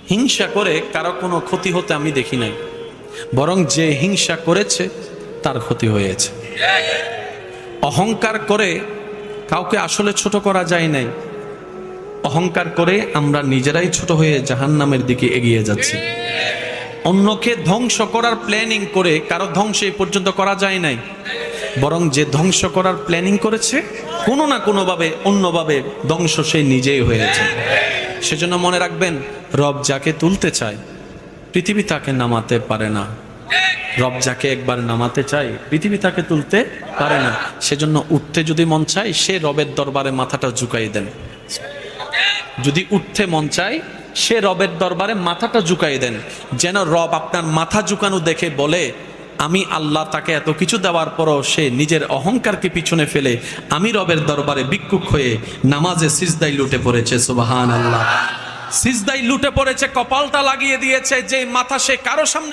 হিংসা করে কারো কোনো ক্ষতি হতে আমি দেখি নাই, বরং যে হিংসা করেছে তার ক্ষতি হয়েছে। অহংকার করে কাউকে আসলে ছোট করা যায় নাই, অহংকার করে আমরা নিজেরাই ছোট হয়ে জাহান্নামের দিকে এগিয়ে যাচ্ছি। অন্যকে ধ্বংস করার প্ল্যানিং করে কারো ধ্বংস এই পর্যন্ত করা যায় নাই, বরং যে ধ্বংস করার প্ল্যানিং করেছে কোনো না কোনোভাবে অন্যভাবে ধ্বংস সে নিজেই হয়েছে। সেজন্য মনে রাখবেন, রব যাকে তুলতে চায় পৃথিবী তাকে নামাতে পারে না। রব যাকে একবার নামাতে চায় পৃথিবী তাকে তুলতে পারে না। সেজন্য উঠতে যদি মন চায় সে রবের দরবারে মাথাটা ঝুঁকাই দেন। যদি উঠতে মন চায় সে রবের দরবারে মাথাটা ঝুঁকাই দেন, যেন রব আপনার মাথা ঝুঁকানো দেখে বলে, আমি আল্লাহ তাকে এত কিছু দেওয়ার পরও সে নিজের অহংকারকে পিছনে ফেলে আমি রবের দরবারে ভিক্ষুক হয়ে নামাজে সিজদায় লুটে পড়েছে। সুবহানাল্লাহ। সিজদায় লুটে পড়েছে, কপালটা লাগিয়ে দিয়েছে, যে মাথা সে কারো সামনে